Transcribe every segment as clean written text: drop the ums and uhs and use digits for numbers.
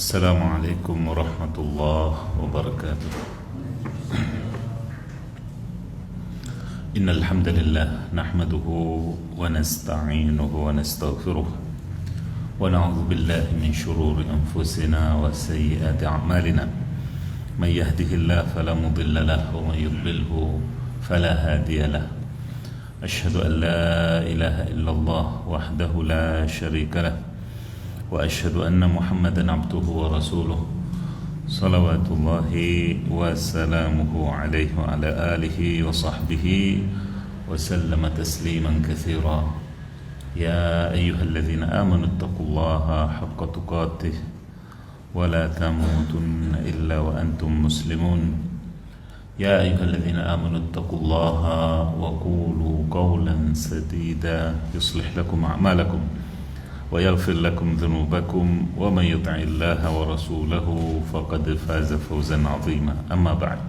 السلام عليكم ورحمة الله وبركاته. إن الحمد لله نحمده ونستعينه ونستغفره ونعوذ بالله من شرور أنفسنا وسيئات أعمالنا. من يهده الله فلا مضل له ومن يضلله فلا هادي له. أشهد أن لا إله إلا الله وحده لا شريك له وأشهد أن محمدا عبده ورسوله صلوات الله وسلامه عليه وعلى آله وصحبه وسلم تسليما كثيرا. يا أيها الذين آمنوا اتقوا الله حق تقاته ولا تموتن إلا وأنتم مسلمون. يا أيها الذين آمنوا اتقوا الله وقولوا قولا سديدا يصلح لكم أعمالكم ويغفر لكم ذنوبكم ومن يطع الله ورسوله فقد فاز فوزا عظيما. أما بعد،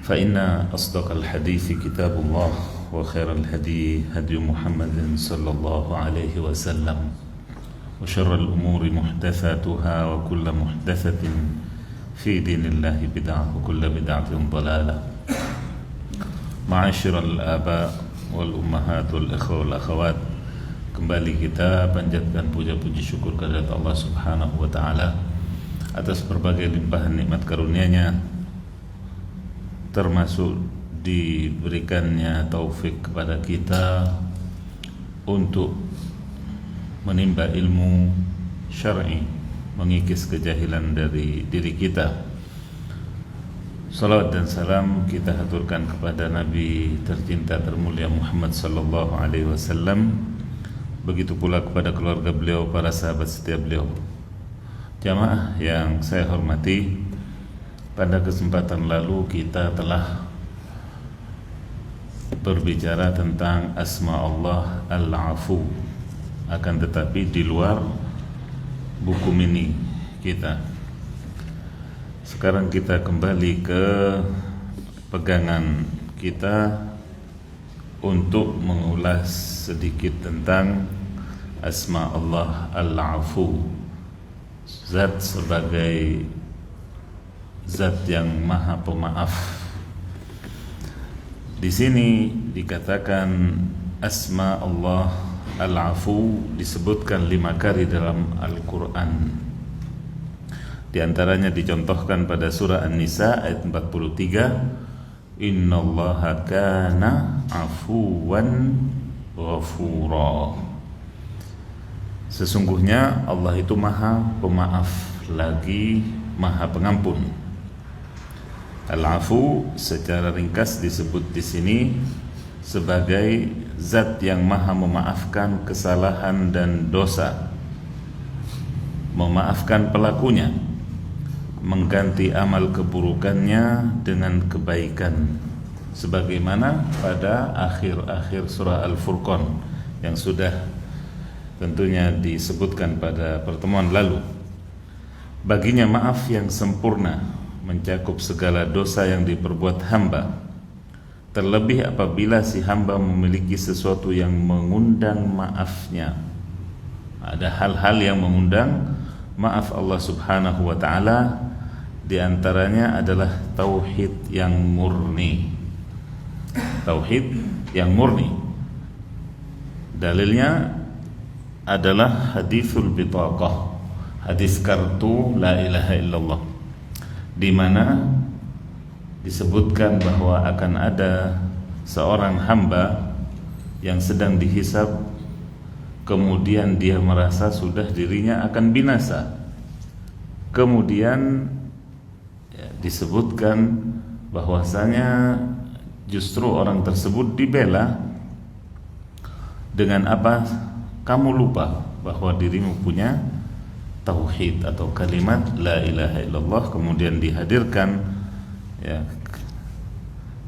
فإن أصدق الحديث كتاب الله وخير الهدي هدي محمد صلى الله عليه وسلم وشر الأمور محدثاتها وكل محدثة في دين الله بدعة وكل بدعة ضلالة. معاشر الآباء والأمهات والإخوة والأخوات, kembali kita panjatkan puja-puji syukur kehadirat Allah Subhanahu wa taala atas berbagai limpahan nikmat karunia-Nya, termasuk diberikannya taufik kepada kita untuk menimba ilmu syar'i, mengikis kejahilan dari diri kita. Salawat dan salam kita haturkan kepada Nabi tercinta termulia Muhammad sallallahu alaihi wasallam. Begitu pula kepada keluarga beliau, para sahabat setia beliau. Jamaah yang saya hormati, pada kesempatan lalu kita telah berbicara tentang asma Allah Al-Afu. Akan tetapi di luar buku mini kita. Sekarang kita kembali ke pegangan kita untuk mengulas sedikit tentang asma Allah Al-Afu, zat sebagai zat yang maha pemaaf. Di sini dikatakan asma Allah Al-Afu disebutkan 5 kali dalam Al-Quran. Di antaranya dicontohkan pada surah An-Nisa ayat 43, Innallaha kana afuwan ghafura. Sesungguhnya Allah itu maha pemaaf lagi maha pengampun. Al-Afu secara ringkas disebut di sini sebagai zat yang maha memaafkan kesalahan dan dosa, memaafkan pelakunya, mengganti amal keburukannya dengan kebaikan, sebagaimana pada akhir-akhir surah Al-Furqan yang sudah tentunya disebutkan pada pertemuan lalu. Baginya maaf yang sempurna mencakup segala dosa yang diperbuat hamba, terlebih apabila si hamba memiliki sesuatu yang mengundang maafnya. Ada hal-hal yang mengundang maaf Allah Subhanahu wa taala, di antaranya adalah tauhid yang murni. Tauhid yang murni. Dalilnya adalah hadithul bitaqah, hadis kartu la ilaha illallah, di mana disebutkan bahwa akan ada seorang hamba yang sedang dihisab, kemudian dia merasa sudah dirinya akan binasa. Kemudian disebutkan bahwasanya justru orang tersebut dibela dengan apa? Kamu lupa bahwa dirimu punya tauhid atau kalimat la ilaha illallah. Kemudian dihadirkan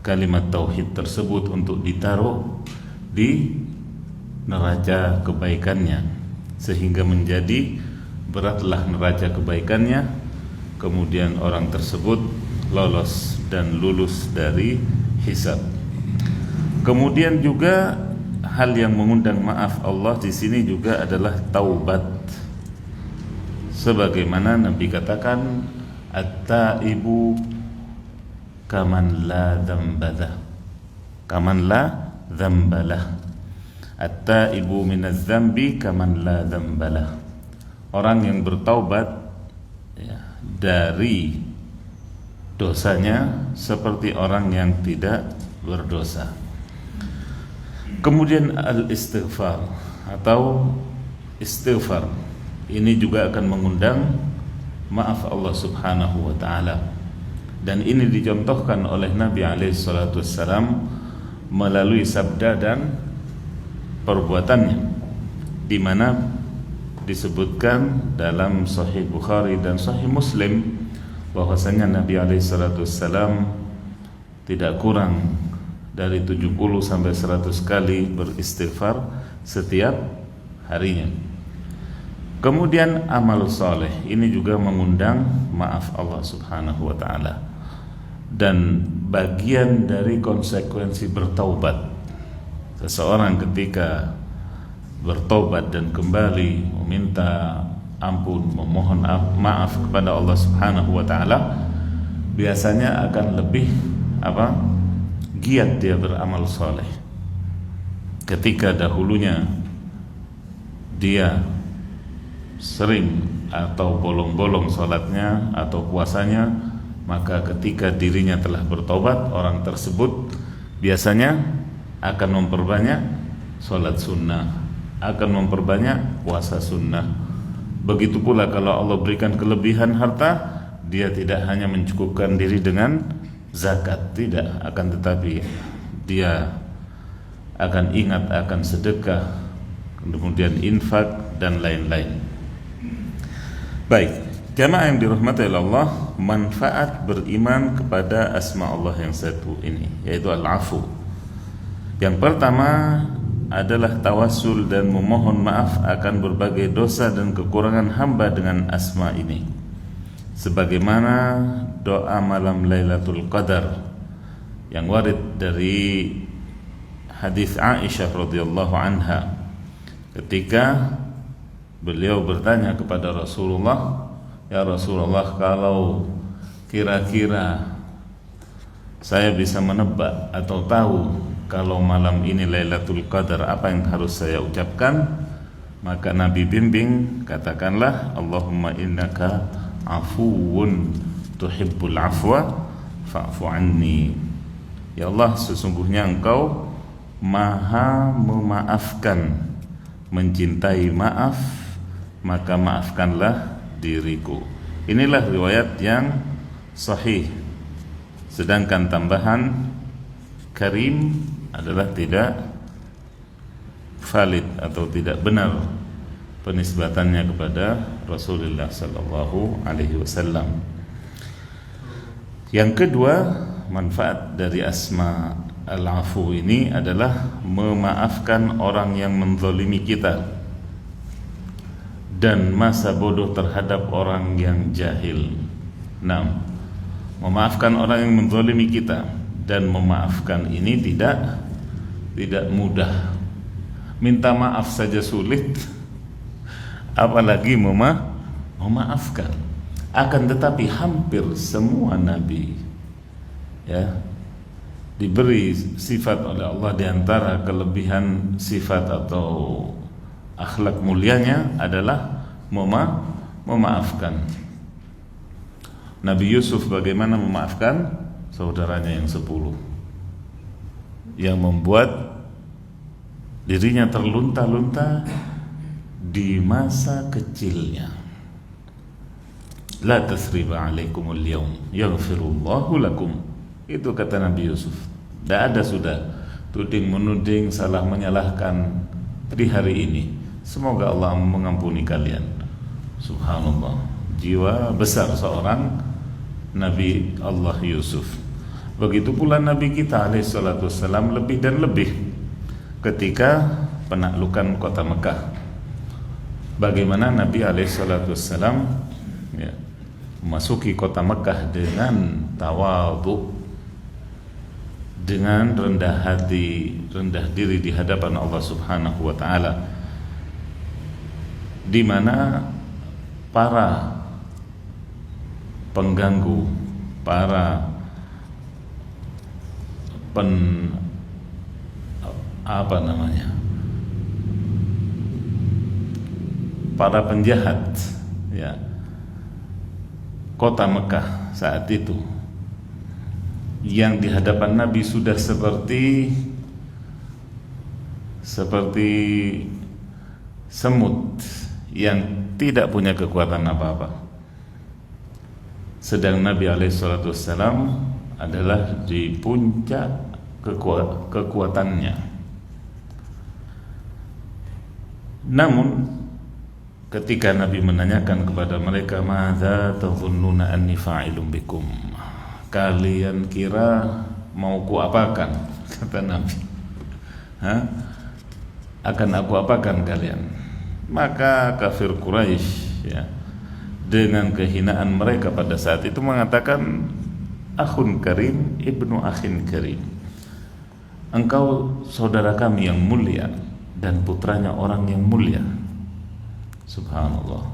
kalimat tauhid tersebut untuk ditaruh di neraca kebaikannya, sehingga menjadi beratlah neraca kebaikannya. Kemudian orang tersebut lolos dan lulus dari hisab. Kemudian juga hal yang mengundang maaf Allah di sini juga adalah taubat. sebagaimana Nabi katakan, at-taibu kaman la dzambalah, kaman la dzambalah, at-taibu minadz dzambi kaman la dzambalah. Orang yang bertaubat ya, dari dosanya seperti orang yang tidak berdosa. Kemudian al-istighfar atau istighfar ini juga akan mengundang maaf Allah Subhanahu wa taala, dan ini dicontohkan oleh Nabi alaihi salatu wassalam melalui sabda dan perbuatannya, di mana disebutkan dalam Sahih Bukhari dan Sahih Muslim bahwasanya Nabi alaihi salatu wassalam tidak kurang dari 70 sampai 100 kali beristighfar setiap harinya. Kemudian amal soleh ini juga mengundang maaf Allah Subhanahu wa taala, dan bagian dari konsekuensi bertaubat. Seseorang ketika bertaubat dan kembali meminta ampun, memohon maaf kepada Allah Subhanahu wa taala, biasanya akan lebih giat dia beramal soleh. Ketika dahulunya dia sering atau bolong-bolong sholatnya atau puasanya, maka ketika dirinya telah bertobat, orang tersebut biasanya akan memperbanyak sholat sunnah, akan memperbanyak puasa sunnah. Begitu pula kalau Allah berikan kelebihan harta, dia tidak hanya mencukupkan diri dengan zakat, tidak, akan tetapi dia akan ingat akan sedekah, kemudian infak dan lain-lain. Baik, jamaah yang dirahmati Allah, manfaat beriman kepada asma Allah yang satu ini, yaitu al-afu. Yang pertama adalah tawassul dan memohon maaf akan berbagai dosa dan kekurangan hamba dengan asma ini, sebagaimana doa malam Lailatul Qadar yang warid dari hadis Aisyah radhiyallahu anha, ketika beliau bertanya kepada Rasulullah, ya Rasulullah, kalau kira-kira saya bisa menebak atau tahu kalau malam ini Lailatul Qadar, apa yang harus saya ucapkan? Maka Nabi bimbing, katakanlah Allahumma innaka afuwun tuhibbul afwa fa'fu anni. Ya Allah, sesungguhnya Engkau Maha memaafkan, mencintai maaf, maka maafkanlah diriku. Inilah riwayat yang sahih. Sedangkan tambahan karim adalah tidak valid atau tidak benar penisbatannya kepada Rasulullah sallallahu alaihi wasallam. Yang kedua, manfaat dari asma al-afu ini adalah memaafkan orang yang menzalimi kita dan masa bodoh terhadap orang yang jahil. Nah, memaafkan orang yang menzalimi kita dan memaafkan ini tidak mudah. Minta maaf saja sulit, apalagi memaafkan. Akan tetapi hampir semua nabi ya diberi sifat oleh Allah, di antara kelebihan sifat atau akhlak mulianya adalah memaafkan. Nabi Yusuf bagaimana memaafkan saudaranya yang 10 yang membuat dirinya terlunta-lunta di masa kecilnya. La tasriba alaikumul yaum yaghfirullahu lakum. Itu kata Nabi Yusuf. Tidak ada sudah tuding menuding, salah menyalahkan di hari ini. Semoga Allah mengampuni kalian. Subhanallah, jiwa besar seorang Nabi Allah Yusuf. Begitu pula Nabi kita alaihissalatu wassalam, lebih dan lebih ketika penaklukan kota Mekah. Bagaimana Nabi alaihissalatu wassalam ya, memasuki kota Mekah dengan tawadhu, dengan rendah hati, rendah diri di hadapan Allah Subhanahu wa taala, di mana para pengganggu, para para penjahat, ya, kota Mekah saat itu, yang di hadapan Nabi sudah seperti semut yang tidak punya kekuatan apa-apa. Sedang Nabi alaihissalam adalah di puncak kekuatannya. Namun ketika Nabi menanyakan kepada mereka, "Madza tazunnuna anni fa'ilun bikum?" Kalian kira mau kuapakan? Kata Nabi. Akan aku apakan kalian? Maka kafir Quraisy, ya, dengan kehinaan mereka pada saat itu mengatakan, "Akhun karim ibnu akhin karim." Engkau saudara kami yang mulia dan putranya orang yang mulia. Subhanallah.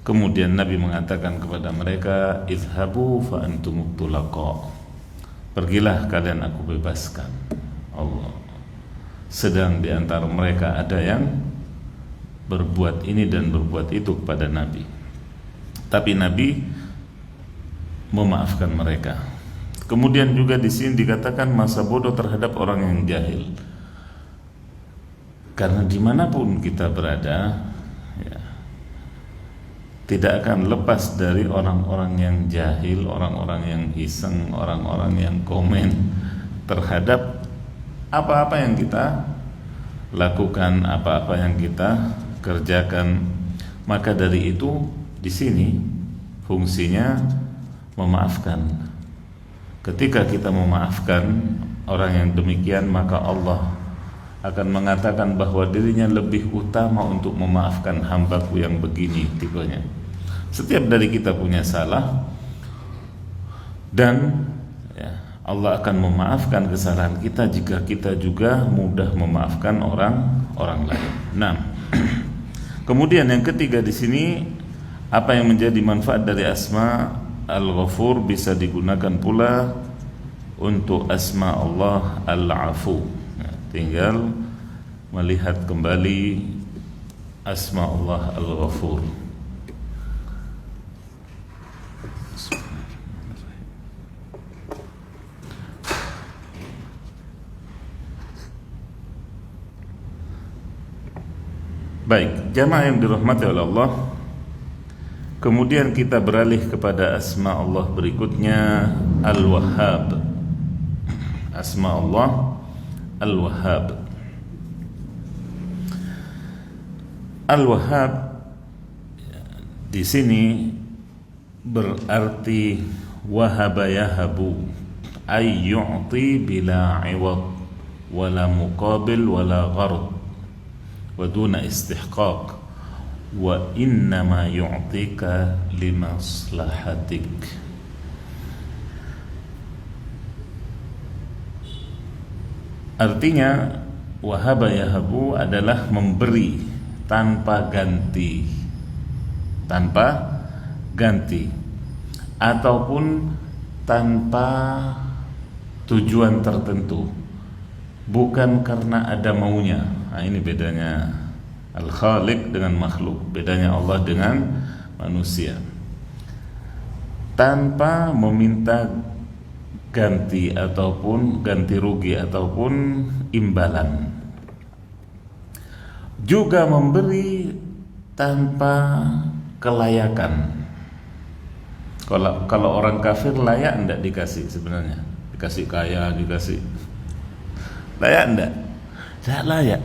Kemudian Nabi mengatakan kepada mereka, "Idhabu fa antum tulaqa." Pergilah kalian, aku bebaskan. Allah. Sedang di antara mereka ada yang berbuat ini dan berbuat itu kepada Nabi. Tapi Nabi memaafkan mereka. Kemudian juga di sini dikatakan masa bodoh terhadap orang yang jahil. Karena dimanapun kita berada, ya, tidak akan lepas dari orang-orang yang jahil, orang-orang yang iseng, orang-orang yang komen terhadap apa-apa yang kita lakukan, apa-apa yang kita kerjakan. Maka dari itu di sini fungsinya memaafkan. Ketika kita memaafkan orang yang demikian, maka Allah akan mengatakan bahwa dirinya lebih utama untuk memaafkan hambaku yang begini tipenya. Setiap dari kita punya salah, dan ya, Allah akan memaafkan kesalahan kita jika kita juga mudah memaafkan orang lain. Nah, kemudian yang ketiga di sini, apa yang menjadi manfaat dari asma Al-Ghafur bisa digunakan pula untuk asma Allah Al-Afu. Nah, tinggal melihat kembali asma Allah Al-Ghafur. Baik, jamaah yang dirahmati oleh Allah, kemudian kita beralih kepada asma Allah berikutnya, Al-Wahhab. Asma Allah Al-Wahhab. Al-Wahhab di sini berarti wahaba yahabu, ay yu'ti bila 'iwad wala muqabil wala gharad wa duna istihqaq wa innama yu'tika limaslahatik. Artinya wahaba yahabu adalah memberi tanpa ganti, ataupun tanpa tujuan tertentu, bukan karena ada maunya. Nah, ini bedanya Al-Khaliq dengan makhluk, bedanya Allah dengan manusia. Tanpa meminta ganti ataupun ganti rugi ataupun imbalan. Juga memberi tanpa kelayakan. Kalau orang kafir layak enggak dikasih sebenarnya? Dikasih kaya, dikasih layak enggak? Tidak layak.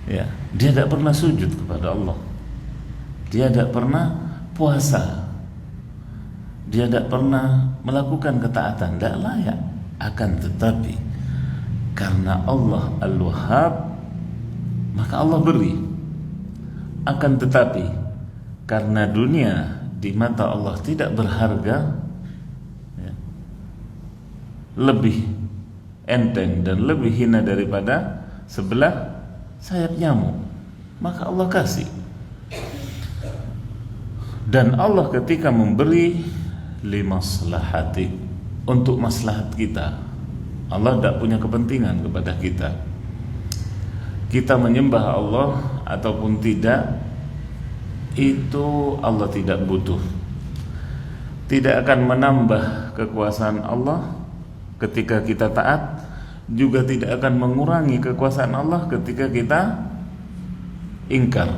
Ya, dia tidak pernah sujud kepada Allah. Dia tidak pernah puasa. Dia tidak pernah melakukan ketaatan, tidak layak. Akan tetapi karena Allah Al-Wahhab, maka Allah beri. Akan tetapi karena dunia di mata Allah tidak berharga, ya, lebih enteng dan lebih hina daripada sebelah sayap nyamuk, maka Allah kasih. Dan Allah ketika memberi limaslahati, untuk maslahat kita. Allah tidak punya kepentingan kepada kita. Kita menyembah Allah ataupun tidak, itu Allah tidak butuh. Tidak akan menambah kekuasaan Allah ketika kita taat, juga tidak akan mengurangi kekuasaan Allah ketika kita ingkar.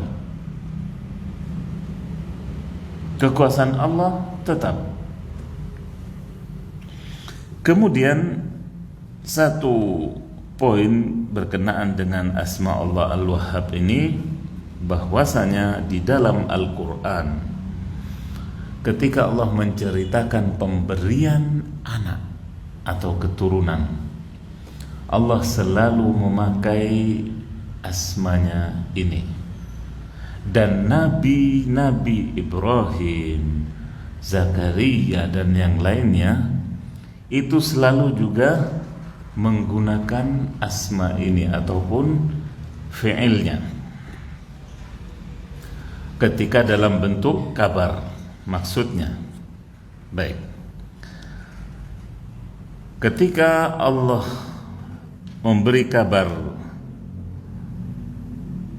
Kekuasaan Allah tetap. Kemudian satu poin berkenaan dengan asma Allah Al-Wahhab ini, bahwasanya di dalam Al-Quran ketika Allah menceritakan pemberian anak atau keturunan, Allah selalu memakai asmanya ini. Dan Nabi Ibrahim, Zakaria dan yang lainnya itu selalu juga menggunakan asma ini ataupun fi'ilnya ketika dalam bentuk kabar. Maksudnya, baik, ketika Allah memberi kabar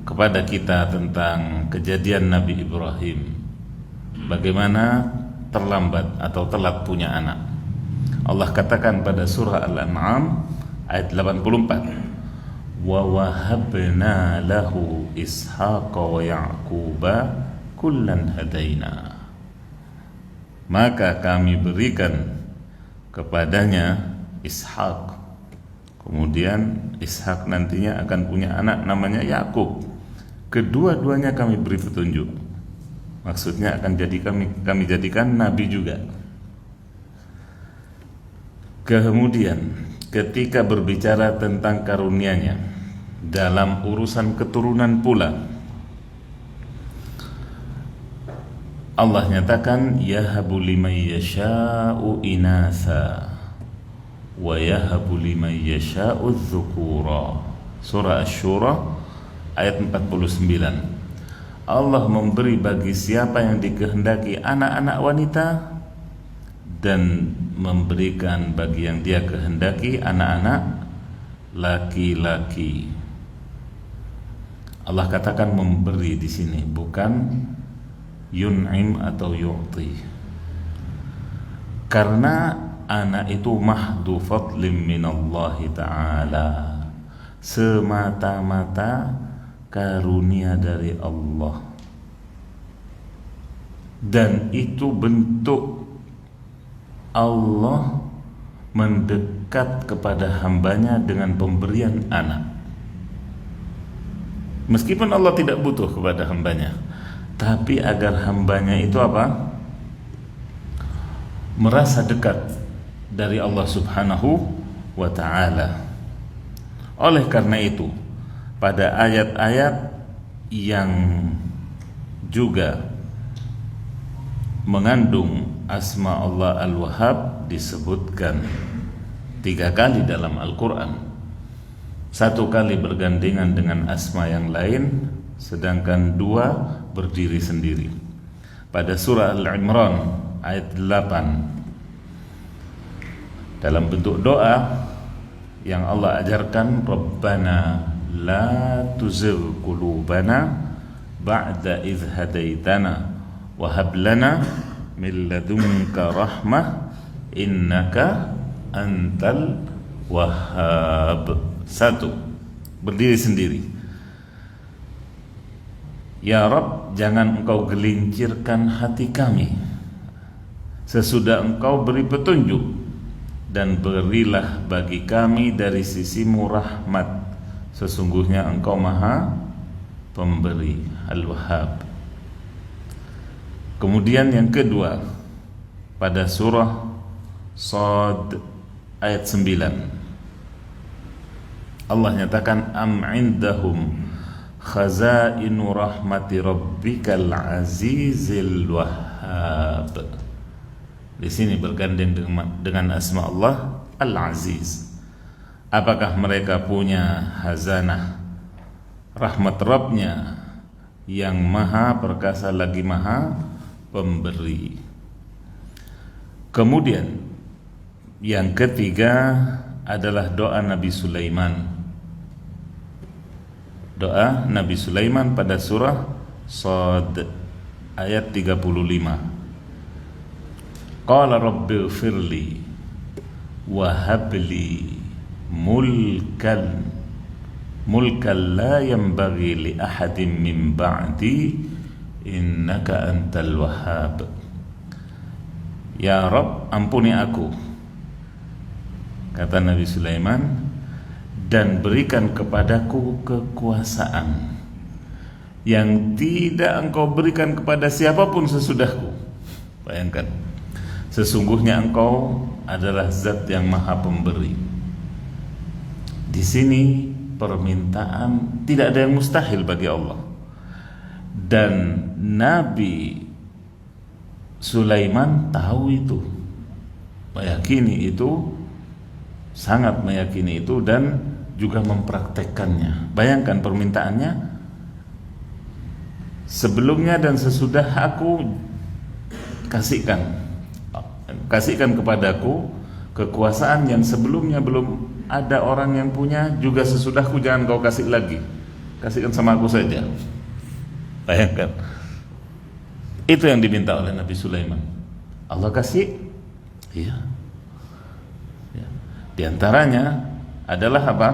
kepada kita tentang kejadian Nabi Ibrahim, bagaimana terlambat atau telat punya anak, Allah katakan pada surah Al-An'am ayat 84, wa wahabna lahu ishaqa wa ya'quba kullan hadaina, maka kami berikan kepadanya Ishak, kemudian Ishak nantinya akan punya anak namanya Yakub. Kedua-duanya kami beri petunjuk, maksudnya akan jadi kami jadikan nabi juga. Kemudian ketika berbicara tentang karunia-Nya dalam urusan keturunan pula, Allah nyatakan yahabu liman yasha'u inatha wa yahabu liman yasha'u dzukura. Surah Asy-Syura ayat 49. Allah memberi bagi siapa yang dikehendaki anak-anak wanita, dan memberikan bagi yang Dia kehendaki anak-anak laki-laki. Allah katakan memberi di sini, bukan yun'im atau yu'ti, karena anak itu mahdu fadlim minallahi ta'ala, semata-mata karunia dari Allah, dan itu bentuk Allah mendekat kepada hambanya dengan pemberian anak. Meskipun Allah tidak butuh kepada hambanya, tapi agar hambanya itu apa? Merasa dekat dari Allah Subhanahu wa ta'ala. Oleh karena itu, pada ayat-ayat yang juga mengandung asma Allah Al-Wahhab disebutkan 3 kali dalam Al-Quran. 1 kali bergandengan dengan asma yang lain, sedangkan 2 berdiri sendiri. Pada surah Al-Imran ayat 8, dalam bentuk doa yang Allah ajarkan, Rabbana la tuzigh qulubana ba'da idh hadaitana wa hab lana min ladunka rahmah innaka antal wahhab. 1, berdiri sendiri. Ya Rabb, jangan Engkau gelincirkan hati kami sesudah Engkau beri petunjuk, dan berilah bagi kami dari sisimu rahmat, sesungguhnya Engkau Maha Pemberi, Al-Wahhab. Kemudian yang kedua, pada surah Shad ayat 9, Allah nyatakan am indahum khazainu rahmati rabbikal azizil wahhab. Di sini bergandeng dengan asma Allah Al-Aziz. Apakah mereka punya khazanah rahmat Rabbnya yang maha perkasa lagi maha pemberi. Kemudian yang ketiga adalah doa Nabi Sulaiman. Doa Nabi Sulaiman pada surah Shad ayat 35. Qala rabbighfirli wa habli mulkan la yanbaghi li ahadin min ba'di innaka antal wahhab. Ya Rabb, ampuni aku, kata Nabi Sulaiman, dan berikan kepadaku kekuasaan yang tidak engkau berikan kepada siapapun sesudahku. Bayangkan, sesungguhnya engkau adalah zat yang maha pemberi. Di sini permintaan tidak ada yang mustahil bagi Allah. Dan Nabi Sulaiman tahu itu, meyakini itu, sangat meyakini itu, dan juga mempraktekkannya. Bayangkan permintaannya, sebelumnya dan sesudah aku kasihkan kepadaku kekuasaan yang sebelumnya belum ada orang yang punya, juga sesudahku jangan kau kasih lagi, kasihkan sama aku saja. Bayangkan, itu yang diminta oleh Nabi Sulaiman. Allah kasih, iya. Ya. Di antaranya adalah apa?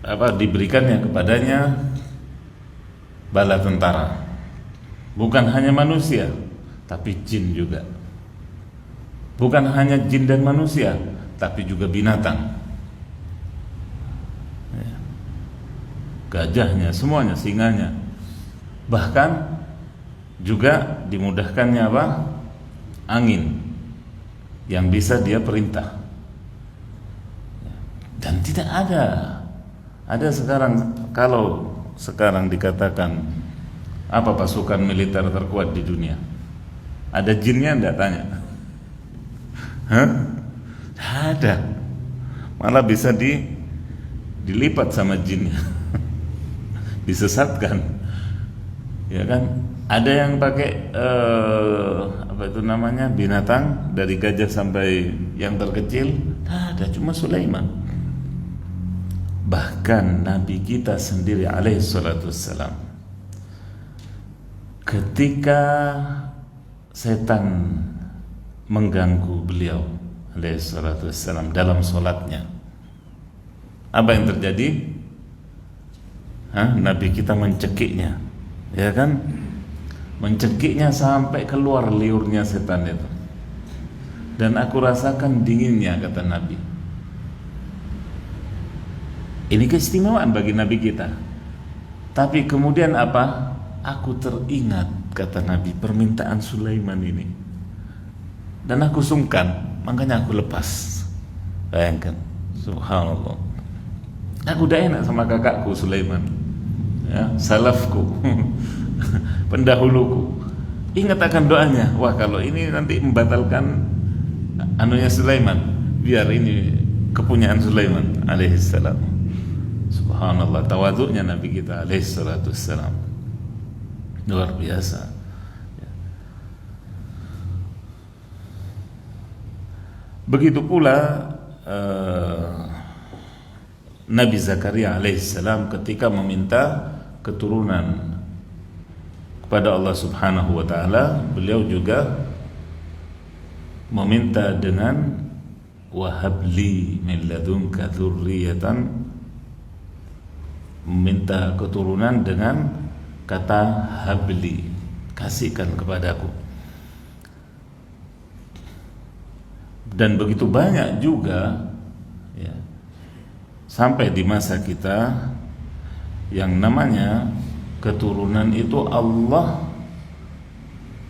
Diberikannya kepadanya bala tentara, bukan hanya manusia tapi jin juga, bukan hanya jin dan manusia tapi juga binatang, ya. Gajahnya, semuanya, singanya, bahkan juga dimudahkannya apa? Angin yang bisa dia perintah. Dan tidak ada sekarang, kalau sekarang dikatakan apa pasukan militer terkuat di dunia, ada jinnya enggak, tanya? Hah? Ada. Malah bisa dilipat sama jinnya. Disesatkan. Ya kan? Ada yang pakai binatang dari gajah sampai yang terkecil. Ada, cuma Sulaiman. Bahkan Nabi kita sendiri alaihi salatu wassalam, ketika setan mengganggu beliau alaihi salatu wassalam dalam sholatnya, apa yang terjadi? Nabi kita mencekiknya, ya kan? Mencekiknya sampai keluar liurnya setan itu, dan aku rasakan dinginnya, kata Nabi. Ini keistimewaan bagi Nabi kita. Tapi kemudian apa? Aku teringat, kata Nabi, permintaan Sulaiman ini, dan aku sungkan, makanya aku lepas. Bayangkan, subhanallah. Aku udah enak sama kakakku Sulaiman, ya, salafku, pendahuluku. Ingat akan doanya. Wah, kalau ini nanti membatalkan anunya Sulaiman, biar ini kepunyaan Sulaiman alaihissalam. Subhanallah, tawaduknya Nabi kita alaihi salatu wassalam luar biasa. Begitu pula Nabi Zakaria alaihi salam ketika meminta keturunan kepada Allah Subhanahu wa taala, beliau juga meminta dengan wahabli min ladunka dzurriyyatan, meminta keturunan dengan kata habli, kasihkan kepadaku. Dan begitu banyak juga, ya, sampai di masa kita yang namanya keturunan itu Allah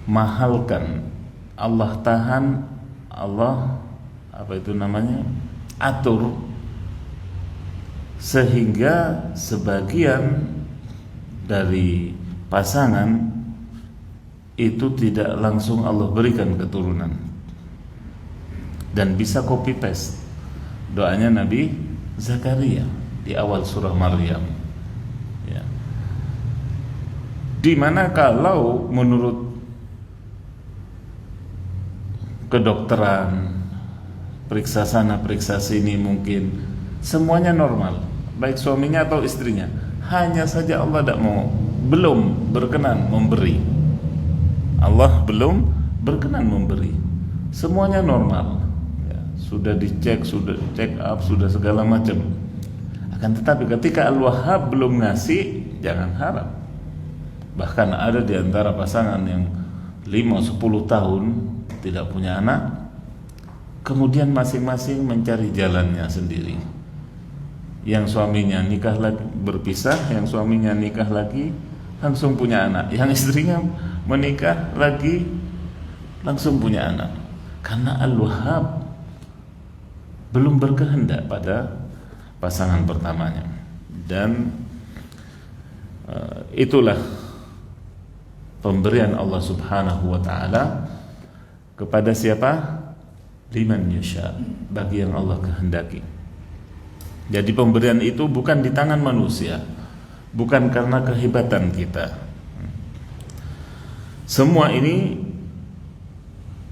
mahalkan, Allah tahan, Allah atur, sehingga sebagian dari pasangan itu tidak langsung Allah berikan keturunan, dan bisa copy paste doanya Nabi Zakaria di awal surah Maryam, ya. Dimana kalau menurut kedokteran, periksa sana periksa sini, mungkin semuanya normal, baik suaminya atau istrinya, hanya saja Allah belum berkenan memberi. Allah belum berkenan memberi. Semuanya normal ya, sudah dicek, sudah check up, sudah segala macam. Akan tetapi ketika Al-Wahhab belum ngasih, jangan harap. Bahkan ada di antara pasangan yang 5-10 tahun tidak punya anak, kemudian masing-masing mencari jalannya sendiri. Yang suaminya nikah lagi, berpisah, yang suaminya nikah lagi, langsung punya anak. Yang istrinya menikah lagi, langsung punya anak. Karena Al-Wahhab belum berkehendak pada pasangan pertamanya. Dan itulah pemberian Allah Subhanahu wa ta'ala kepada siapa? Liman yasha, bagi yang Allah kehendaki. Jadi pemberian itu bukan di tangan manusia, bukan karena kehebatan kita. Semua ini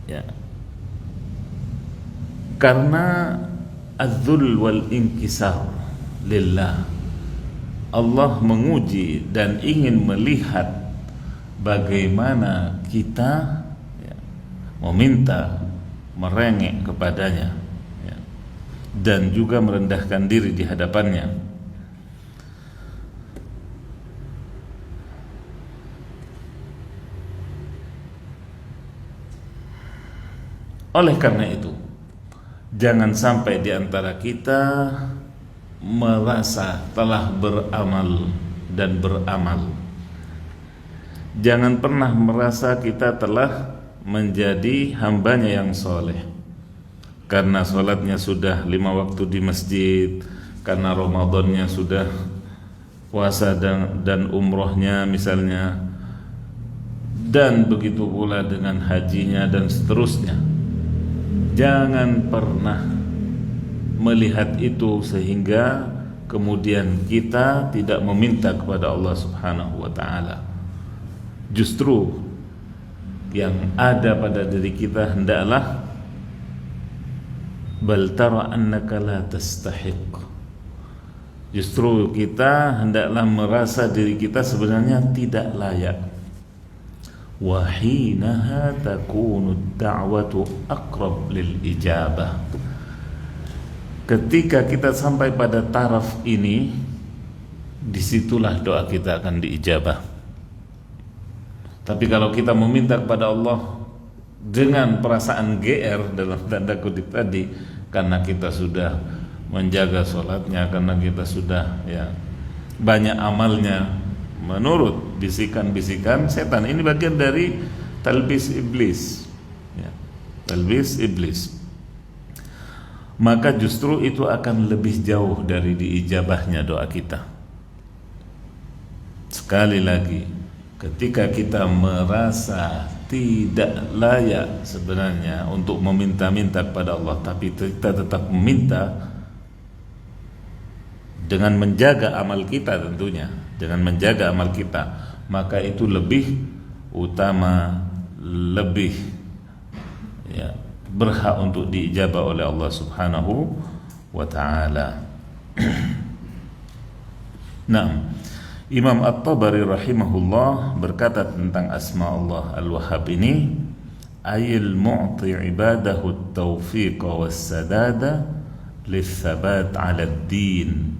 ya, karena az-dzul wal inkisar lillah. Allah menguji dan ingin melihat bagaimana kita ya, meminta, merengek kepadanya ya, dan juga merendahkan diri di hadapannya. Oleh karena itu, jangan sampai di antara kita merasa telah beramal dan beramal. Jangan pernah merasa kita telah menjadi hambanya yang soleh karena sholatnya sudah 5 waktu di masjid, karena Ramadannya sudah puasa dan umrohnya misalnya, dan begitu pula dengan hajinya dan seterusnya. Jangan pernah melihat itu sehingga kemudian kita tidak meminta kepada Allah Subhanahu wa ta'ala. Justru yang ada pada diri kita hendaklah bal tara annaka la tastahiq. Justru kita hendaklah merasa diri kita sebenarnya tidak layak. Wa hinaha takunu ad-da'watu aqrab lil ijabah. Ketika kita sampai pada taraf ini, disitulah doa kita akan diijabah. Tapi kalau kita meminta kepada Allah dengan perasaan GR dalam tanda kutip tadi, karena kita sudah menjaga sholatnya, karena kita sudah ya banyak amalnya menurut bisikan-bisikan setan, ini bagian dari talbis iblis ya, talbis iblis, maka justru itu akan lebih jauh dari diijabahnya doa kita. Sekali lagi, ketika kita merasa tidak layak sebenarnya untuk meminta-minta kepada Allah, tapi kita tetap meminta dengan menjaga amal kita, tentunya dengan menjaga amal kita, maka itu lebih utama, lebih ya, berhak untuk diijabah oleh Allah Subhanahu wa ta'ala. Nah, Imam At-Tabari rahimahullah berkata tentang asma Allah Al-Wahhab ini, ayil mu'ti ibadahu at-tawfiq was-sadada lis-sabat 'ala ad-din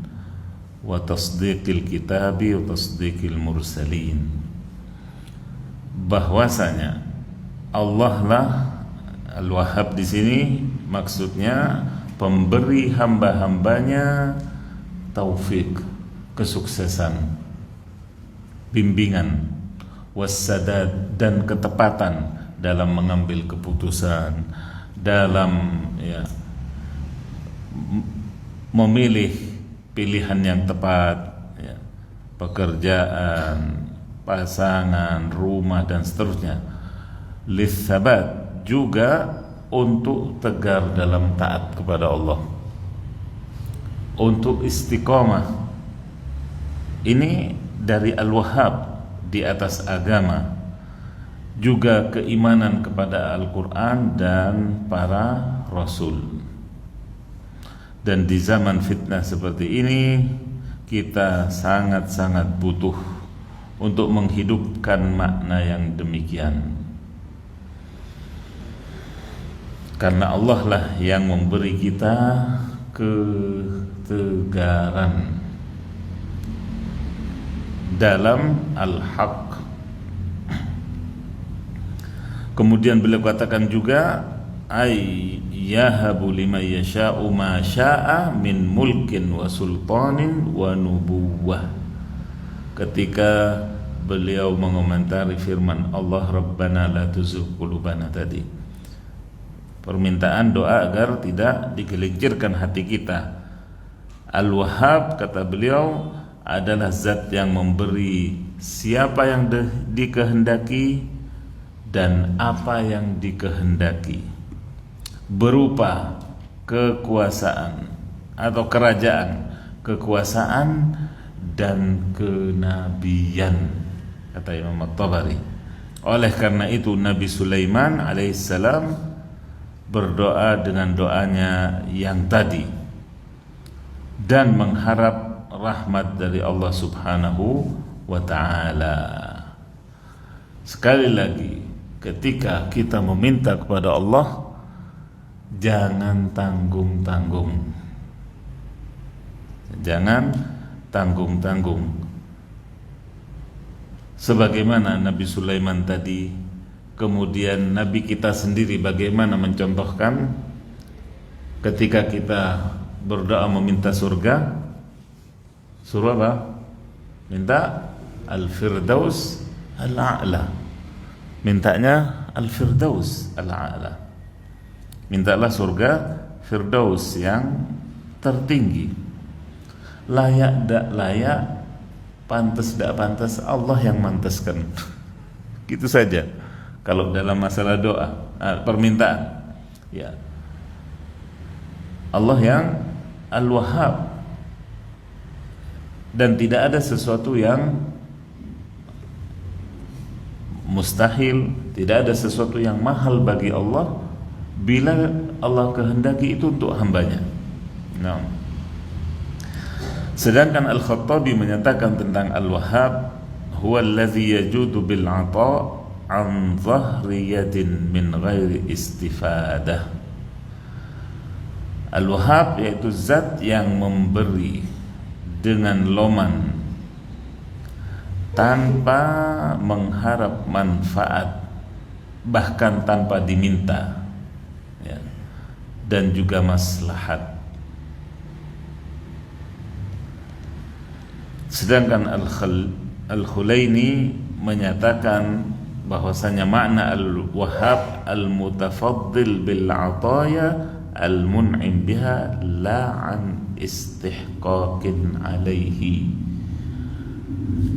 wa tasdiqil kitabi wa tasdiqil mursalin. Bahwasanya Allah lah Al-Wahhab di sini maksudnya pemberi hamba-hambanya taufik, kesuksesan, bimbingan, wassadad, dan ketepatan dalam mengambil keputusan, dalam ya, memilih pilihan yang tepat ya, pekerjaan, pasangan, rumah, dan seterusnya. Lissabat, juga untuk tegar dalam taat kepada Allah, untuk istiqomah. Ini dari Al-Wahhab, di atas agama, juga keimanan kepada Al-Quran dan para Rasul. Dan di zaman fitnah seperti ini, kita sangat-sangat butuh untuk menghidupkan makna yang demikian. Karena Allah lah yang memberi kita ketegaran dalam al-haq. Kemudian beliau katakan juga, ay yahabu liman yasha'u ma sya'a min mulkin wa sultanin wa nubuwah. Ketika beliau mengomentari firman Allah, Rabbana la tuzigh qulubana tadi, permintaan doa agar tidak digelincirkan hati kita. Al-Wahhab, kata beliau, adalah zat yang memberi siapa yang dikehendaki dan apa yang dikehendaki, berupa kekuasaan atau kerajaan, kekuasaan dan kenabian, kata Imam At-Tabari. Oleh karena itu Nabi Sulaiman alaihissalam berdoa dengan doanya yang tadi dan mengharap rahmat dari Allah Subhanahu wa ta'ala. Sekali lagi, ketika kita meminta kepada Allah, jangan tanggung-tanggung. Jangan tanggung-tanggung. Sebagaimana Nabi Sulaiman tadi, kemudian Nabi kita sendiri bagaimana mencontohkan ketika kita berdoa meminta surga. Surah apa? Minta Al-Firdaus Al-A'la. Mintanya Al-Firdaus Al-A'la. Mintalah surga Firdaus yang tertinggi. Layak tak layak, pantas tak pantas, Allah yang mantaskan. Gitu saja. Kalau dalam masalah doa, permintaan, ya, Allah yang Al-Wahhab, dan tidak ada sesuatu yang mustahil, tidak ada sesuatu yang mahal bagi Allah bila Allah kehendaki itu untuk hambanya. Nah, sedangkan Al-Khattabi menyatakan tentang Al-Wahhab, huwa allazi yajudu bil 'ata' an dhahri yadin min ghairi istifadah. Al-Wahhab yaitu zat yang memberi dengan loman tanpa mengharap manfaat, bahkan tanpa diminta, ya, dan juga maslahat. Sedangkan Al-Khulaini menyatakan bahwasanya makna Al-Wahhab al-mutafaddil bil 'ataya al-mun'im biha la an istihqaqin alaihi,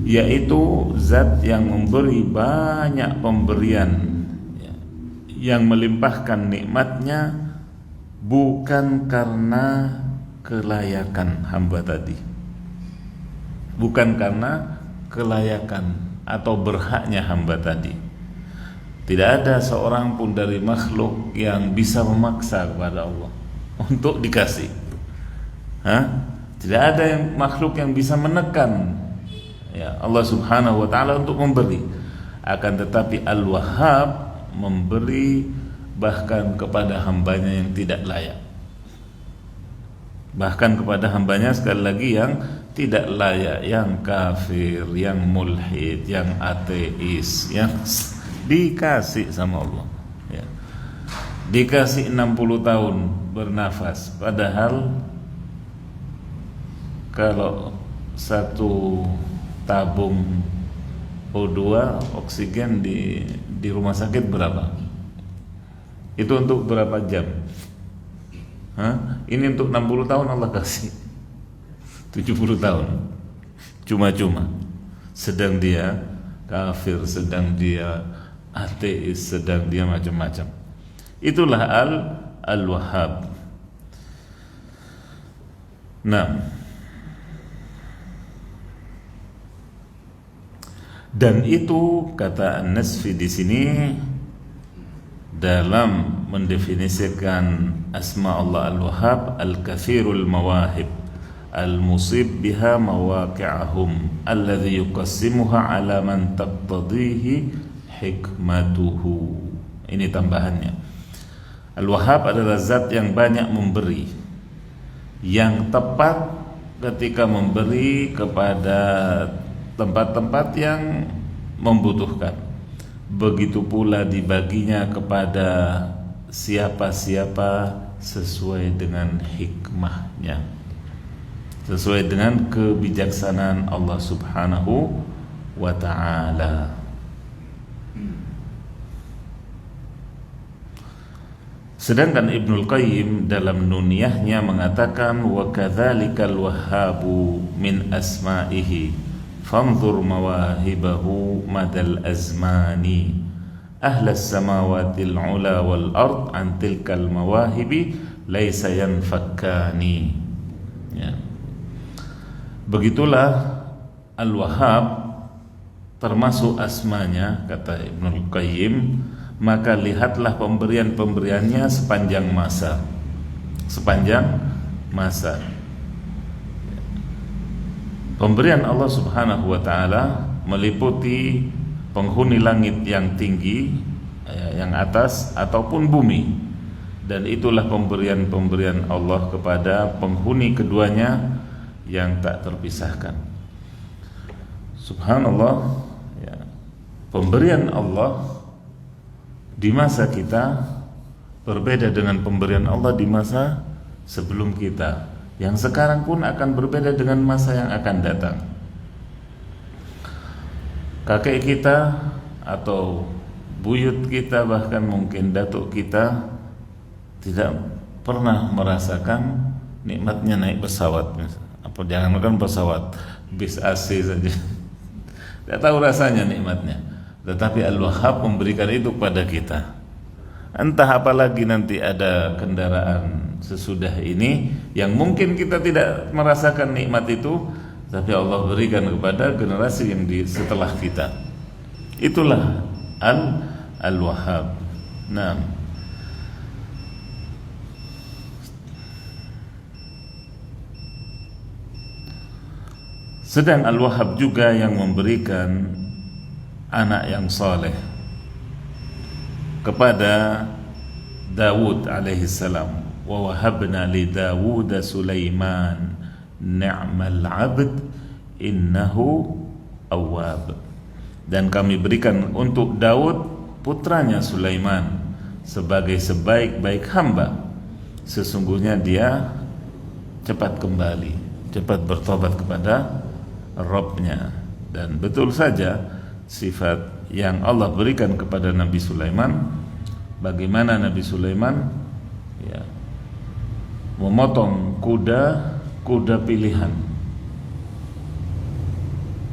yaitu zat yang memberi banyak pemberian, yang melimpahkan nikmatnya bukan karena kelayakan hamba tadi, bukan karena kelayakan atau berhaknya hamba tadi. Tidak ada seorang pun dari makhluk yang bisa memaksa kepada Allah untuk dikasih. Tidak ada makhluk yang bisa menekan, ya, Allah Subhanahu wa ta'ala untuk memberi. Akan tetapi Al-Wahhab memberi bahkan kepada hambanya yang tidak layak, bahkan kepada hambanya sekali lagi yang tidak layak, yang kafir, yang mulhid, yang ateis, yang dikasih sama Allah, ya. Dikasih 60 tahun bernafas, padahal kalau satu tabung O2 oksigen di rumah sakit berapa? Itu untuk berapa jam? Ini untuk 60 tahun Allah kasih 70 tahun cuma-cuma. Sedang dia kafir, sedang dia ateis, sedang dia macam-macam. Itulah Al-Wahhab. Nah, Dan itu kata An-Nasfi di sini dalam mendefinisikan asma Allah Al-Wahhab, Al-Kathirul Mawahib Al-Musib biha mawaqi'ahum alladhi yuqassimuha ala man taqtadihi hikmatuhu. Ini tambahannya. Al-Wahhab adalah zat yang banyak memberi, yang tepat ketika memberi kepada tempat-tempat yang membutuhkan. Begitu pula dibaginya kepada siapa-siapa sesuai dengan hikmahnya, sesuai dengan kebijaksanaan Allah Subhanahu wa ta'ala. Sedangkan Ibnul Qayyim dalam Nuniyahnya mengatakan wa kadzalikal wahhabu min asma'ihi fanzur mawahibahu madal azmani ahlas samawatil ula wal ard an tilkal mawahibi laisa yanfakkani. Ya. Begitulah Al-Wahhab termasuk asmanya, kata Ibnul Qayyim, maka lihatlah pemberian-pemberiannya sepanjang masa. Pemberian Allah Subhanahu wa ta'ala meliputi penghuni langit yang tinggi, yang atas, ataupun bumi. Dan itulah pemberian-pemberian Allah kepada penghuni keduanya yang tak terpisahkan. Subhanallah, ya. Pemberian Allah di masa kita berbeda dengan pemberian Allah di masa sebelum kita, yang sekarang pun akan berbeda dengan masa yang akan datang. Kakek kita atau buyut kita, bahkan mungkin datuk kita, tidak pernah merasakan nikmatnya naik pesawat. Apa jangankan pesawat, bis AC saja tidak tahu rasanya nikmatnya. Tetapi Al-Wahhab memberikan itu kepada kita. Entah apalagi nanti ada kendaraan sesudah ini yang mungkin kita tidak merasakan nikmat itu, tapi Allah berikan kepada generasi yang setelah kita. Itulah Al-Wahhab. Nah, sedang Al-Wahhab juga yang memberikan anak yang saleh kepada Dawud alaihissalam. Wa wahabna li Dawud Sulaiman ni'mal 'abd innahu awwab. Dan kami berikan untuk Daud putranya Sulaiman sebagai sebaik-baik hamba. Sesungguhnya dia cepat kembali, cepat bertobat kepada Rabb-Nya. Dan betul saja sifat yang Allah berikan kepada Nabi Sulaiman, bagaimana Nabi Sulaiman ya, memotong kuda pilihan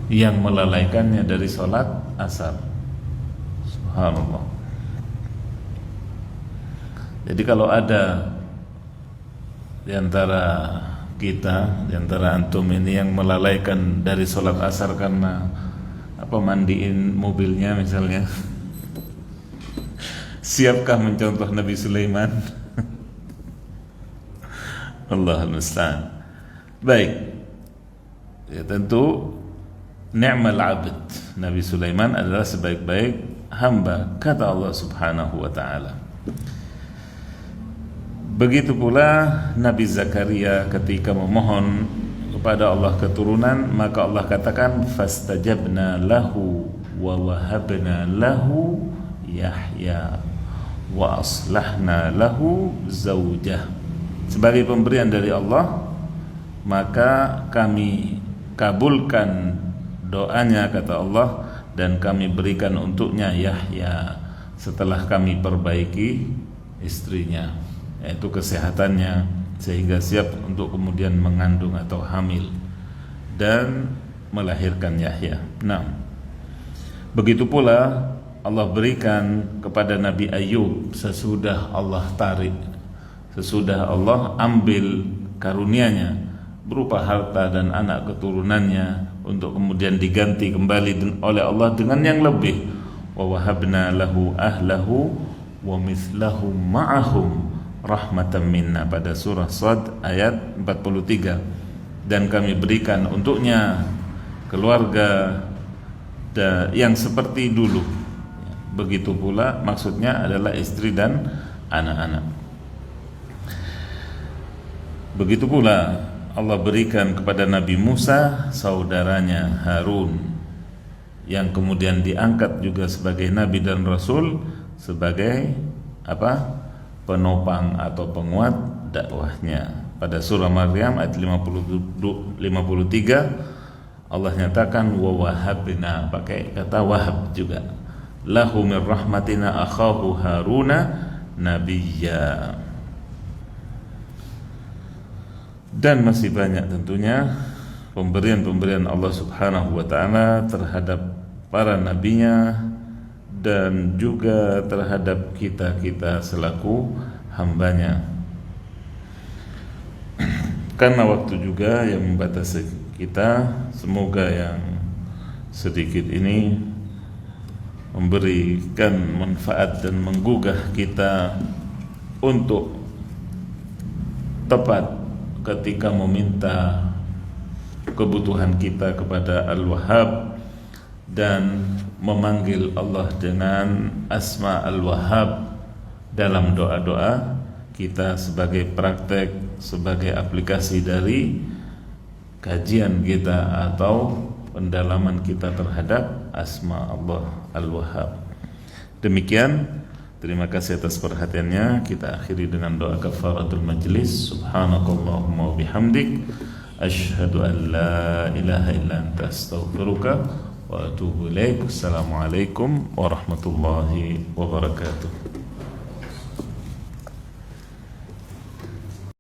yang melalaikannya dari sholat asar. Subhanallah. Jadi kalau ada di antara kita, di antara antum ini yang melalaikan dari sholat asar karena mandiin mobilnya misalnya, siapkah mencontoh Nabi Sulaiman? Allahul musta'an. Baik, ya tentu ni'mal 'abd, Nabi Sulaiman adalah sebaik-baik hamba, kata Allah Subhanahu wa ta'ala. Begitu pula Nabi Zakaria ketika memohon kepada Allah keturunan, maka Allah katakan fastajabna lahu wa wahabna lahu Yahya wa aslahna lahu zaujah. Sebagai pemberian dari Allah, maka kami kabulkan doanya, kata Allah, dan kami berikan untuknya Yahya setelah kami perbaiki istrinya, yaitu kesehatannya, sehingga siap untuk kemudian mengandung atau hamil dan melahirkan Yahya. Nah, begitu pula Allah berikan kepada Nabi Ayub sesudah Allah tarik, sesudah Allah ambil karunia-Nya berupa harta dan anak keturunannya, untuk kemudian diganti kembali oleh Allah dengan yang lebih. Wa wahabna lahu ahlahu wa mithlahum ma'ahum rahmatan minna, pada surah Shad ayat 43. Dan kami berikan untuknya keluarga yang seperti dulu. Begitu pula maksudnya adalah istri dan anak-anak. Begitu pula Allah berikan kepada Nabi Musa saudaranya Harun, yang kemudian diangkat juga sebagai Nabi dan Rasul, sebagai penopang atau penguat dakwahnya. Pada surah Maryam ayat 53 Allah nyatakan wa wahabna, pakai kata wahab juga, lahu min rahmatina akhahu Haruna nabiyya. Dan masih banyak tentunya pemberian-pemberian Allah Subhanahu wa ta'ala terhadap para nabinya dan juga terhadap kita-kita selaku hambanya. Karena waktu juga yang membatasi kita, semoga yang sedikit ini memberikan manfaat dan menggugah kita untuk tepat ketika meminta kebutuhan kita kepada Al-Wahhab dan memanggil Allah dengan Asma Al-Wahhab dalam doa-doa kita, sebagai praktek, sebagai aplikasi dari kajian kita atau pendalaman kita terhadap Asma Allah Al-Wahhab. Demikian, terima kasih atas perhatiannya. Kita akhiri dengan doa kafaratul majlis. Subhanakallahumma wa bihamdik, asyhadu an la ilaha illa anta, astaghfiruka wa atubu ilaik. Assalamualaikum warahmatullahi wabarakatuh.